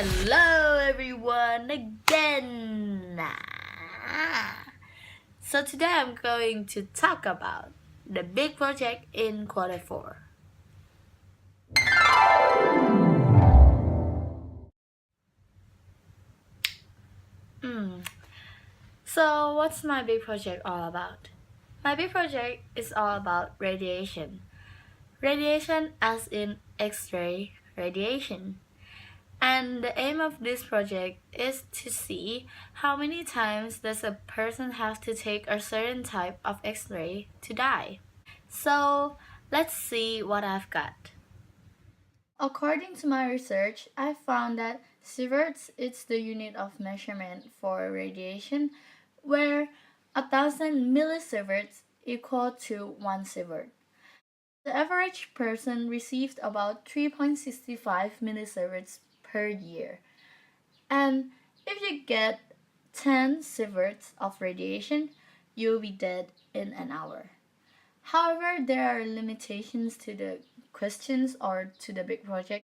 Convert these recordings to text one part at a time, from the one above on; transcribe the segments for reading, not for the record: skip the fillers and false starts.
Hello everyone again. So today I'm going to talk about the big project in Q4. So what's my big project all about? My big project is all about radiation. Radiation as in X-ray radiation. And the aim of this project is to see how many times does a person have to take a certain type of X-ray to die. So let's see what I've got. According to my research, I found that sieverts is the unit of measurement for radiation, where 1,000 millisieverts equal to 1 sievert. The average person received about 3.65 millisieverts per year. And if you get 10 sieverts of radiation, you'll be dead in an hour. However, there are limitations to the questions or to the big project.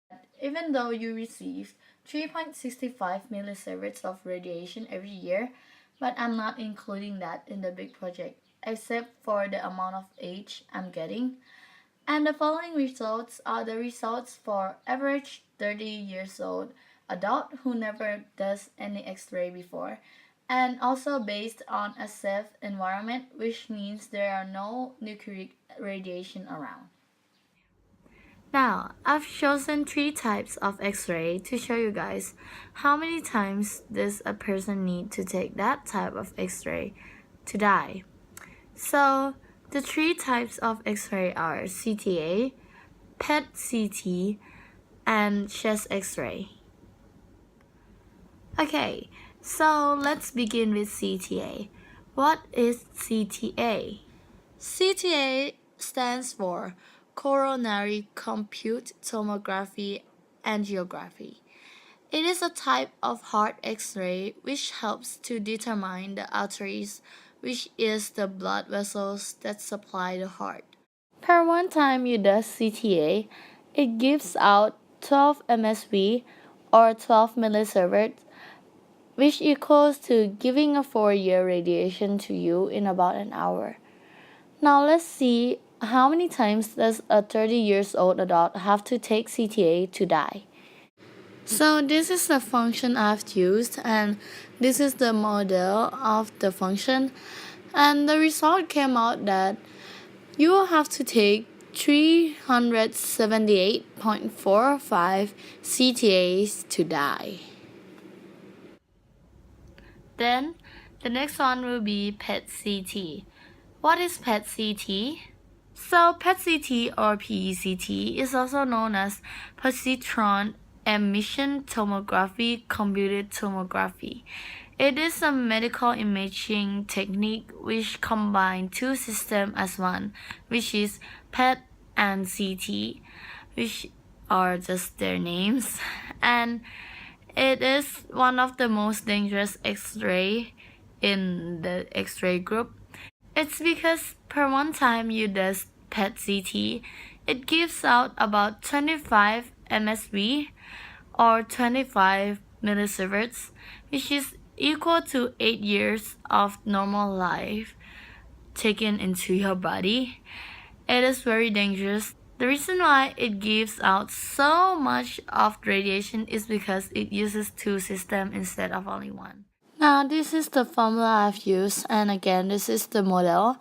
Even though you receive 3.65 millisieverts of radiation every year, but I'm not including that in the big project, except for the amount of age I'm getting. And the following results are the results for average 30 years old adult who never does any X-ray before, and also based on a safe environment, which means there are no nucleic radiation around. Now, I've chosen 3 types of X-ray to show you guys how many times does a person need to take that type of X-ray to die. So, the 3 types of X-ray are CTA, PET-CT, and chest X-ray. Okay, so let's begin with CTA. What is CTA? CTA stands for Coronary Compute Tomography Angiography. It is a type of heart X-ray which helps to determine the arteries, which is the blood vessels that supply the heart. Per one time you do CTA, it gives out 12 MSV or 12 millisieverts, which equals to giving a 4-year radiation to you in about an hour. Now let's see how many times does a 30 years old adult have to take CTA to die. So this is the function I've used, and this is the model of the function, and the result came out that you will have to take 378.45 CTAs to die. Then the next one will be PET-CT. What is PET-CT? So PET-CT or PECT is also known as positron emission tomography computed tomography. It is a medical imaging technique which combines 2 systems as one, which is PET and CT, which are just their names, and it is one of the most dangerous X-ray in the X-ray group. It's because per one time you does PET-CT, it gives out about 25 MSV or 25 millisieverts, which is equal to 8 years of normal life taken into your body. It is very dangerous. The reason why it gives out so much of radiation is because it uses 2 systems instead of only one. Now this is the formula I've used, and again this is the model.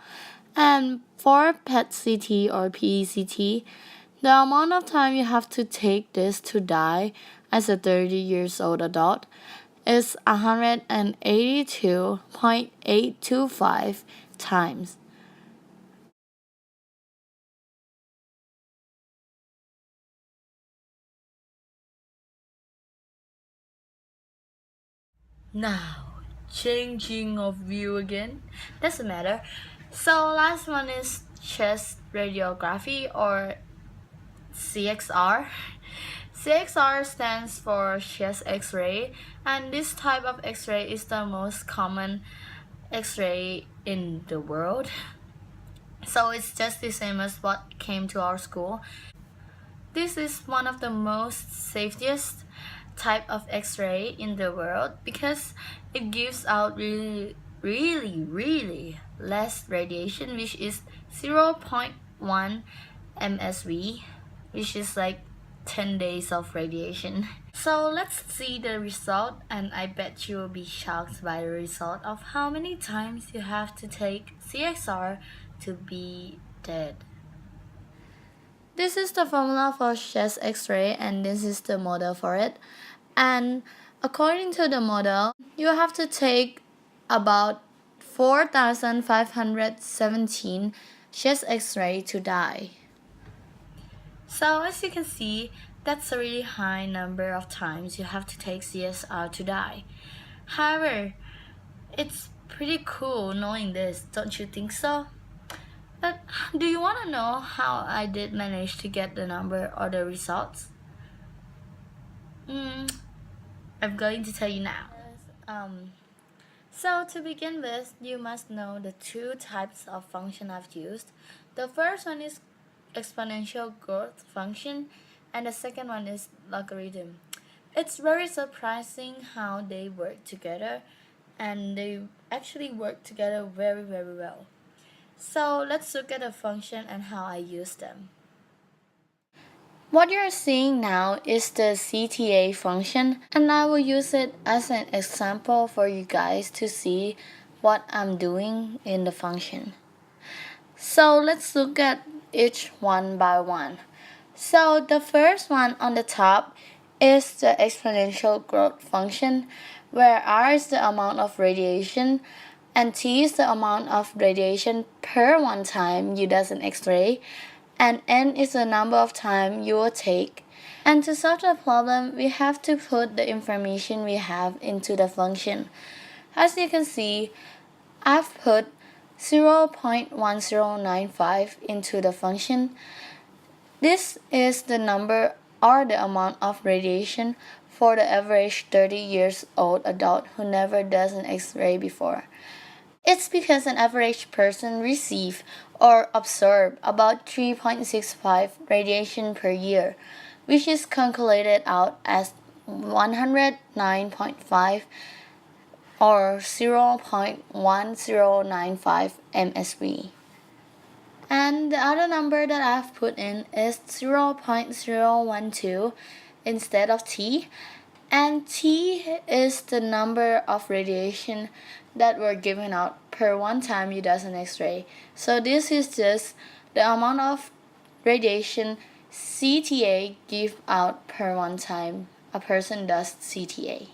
And for PET-CT or PECT, the amount of time you have to take this to die as a 30 years old adult is 182.825 times. Now, changing of view again, doesn't matter. So last one is chest radiography or CXR. CXR stands for chest X-ray, and this type of X-ray is the most common X-ray in the world. So it's just the same as what came to our school. This is one of the most safest type of X-ray in the world because it gives out really less radiation, which is 0.1 MSV, which is like 10 days of radiation. So let's see the result, and I bet you will be shocked by the result of how many times you have to take CXR to be dead. This is the formula for chest X-ray, and this is the model for it. And according to the model, you have to take about 4,517 chest X-ray to die. So as you can see, that's a really high number of times you have to take CSR to die. However, it's pretty cool knowing this, don't you think so? But do you want to know how I did manage to get the number or the results? I'm going to tell you now. So to begin with, you must know the two types of function I've used. The first one is exponential growth function, and the second one is logarithm. It's very surprising how they work together, and they actually work together very well. So let's look at the function and how I use them. What you're seeing now is the CTA function, and I will use it as an example for you guys to see what I'm doing in the function. So let's look at each one by one. So the first one on the top is the exponential growth function, where R is the amount of radiation and T is the amount of radiation per one time you does an X-ray, and N is the number of time you will take. And to solve the problem, we have to put the information we have into the function. As you can see, I've put 0.1095 into the function. This is the number or the amount of radiation for the average 30 years old adult who never does an X-ray before. It's because an average person receives or absorbs about 3.65 radiation per year, which is calculated out as 109.5 or 0.1095 MSV. And the other number that I've put in is 0.012 instead of T. And T is the number of radiation that were given out per one time you does an X-ray. So this is just the amount of radiation CTA give out per one time a person does CTA.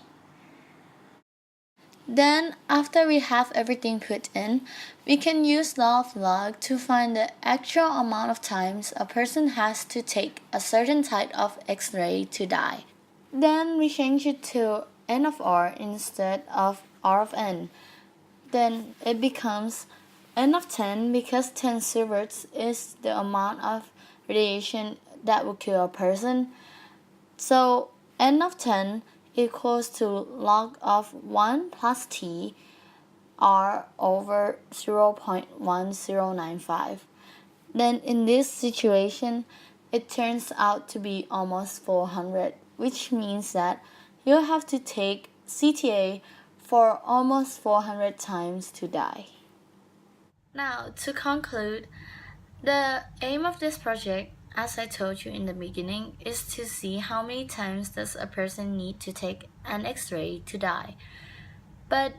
Then after we have everything put in, we can use law of log to find the actual amount of times a person has to take a certain type of X-ray to die. Then we change it to N of R instead of R of N. Then it becomes N of 10 because 10 sieverts is the amount of radiation that will kill a person. So N of 10 equals to log of 1 plus T R over 0.1095. Then in this situation, it turns out to be almost 400, which means that you have to take CTA for almost 400 times to die. Now, to conclude, the aim of this project, as I told you in the beginning, is to see how many times does a person need to take an X-ray to die. But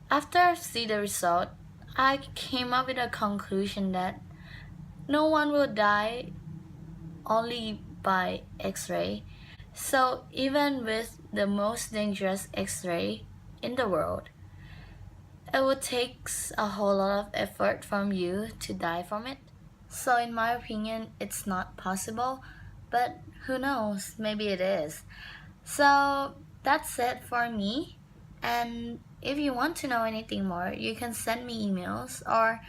after I see the result, I came up with a conclusion that no one will die only by X-ray. So even with the most dangerous X-ray in the world, it would take a whole lot of effort from you to die from it. So in my opinion, it's not possible, but who knows, maybe it is. So that's it for me, and if you want to know anything more, you can send me emails or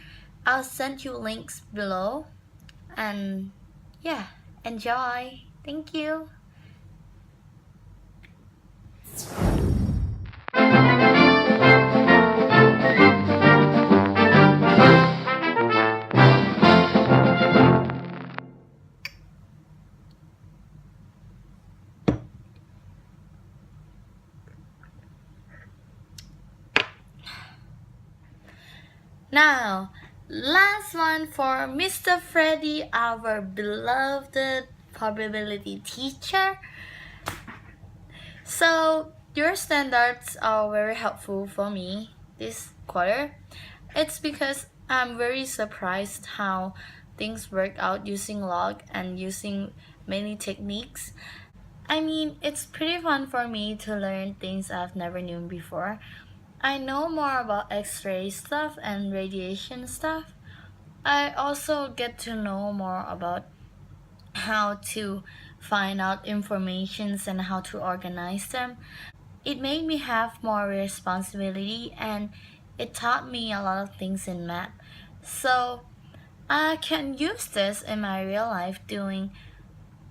I'll send you links below. And yeah, enjoy. Thank you. Now, last one for Mr. Freddy, our beloved probability teacher. So, your standards are very helpful for me this quarter. It's because I'm very surprised how things work out using log and using many techniques. I mean, it's pretty fun for me to learn things I've never known before. I know more about X-ray stuff and radiation stuff. I also get to know more about how to find out informations and how to organize them. It made me have more responsibility and it taught me a lot of things in math. So I can use this in my real life doing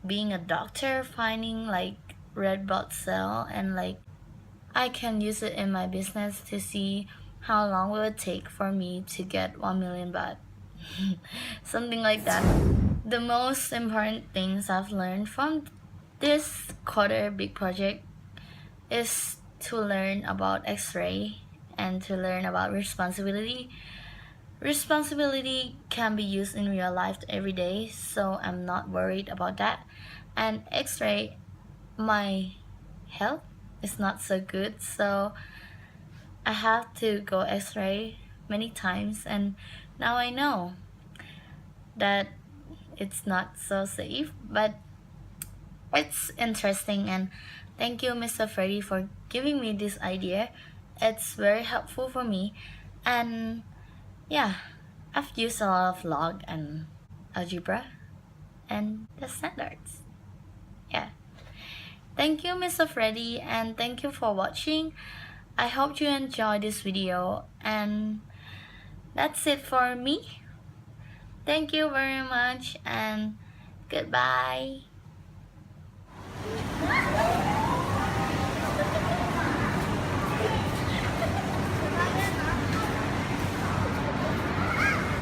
being a doctor, finding like red blood cell, and like I can use it in my business to see how long will it take for me to get 1 million baht. Something like that. The most important things I've learned from this quarter big project is to learn about X-ray and to learn about responsibility. Responsibility can be used in real life every day, so I'm not worried about that. And X-ray, my health is not so good, so I have to go X-ray many times, and now I know that it's not so safe, but it's interesting. And thank you, Mr. Freddy, for giving me this idea. It's very helpful for me, and yeah, I've used a lot of log and algebra and the standards. Yeah. Thank you, Mr. Freddy, and thank you for watching. I hope you enjoyed this video, and that's it for me. Thank you very much, and goodbye.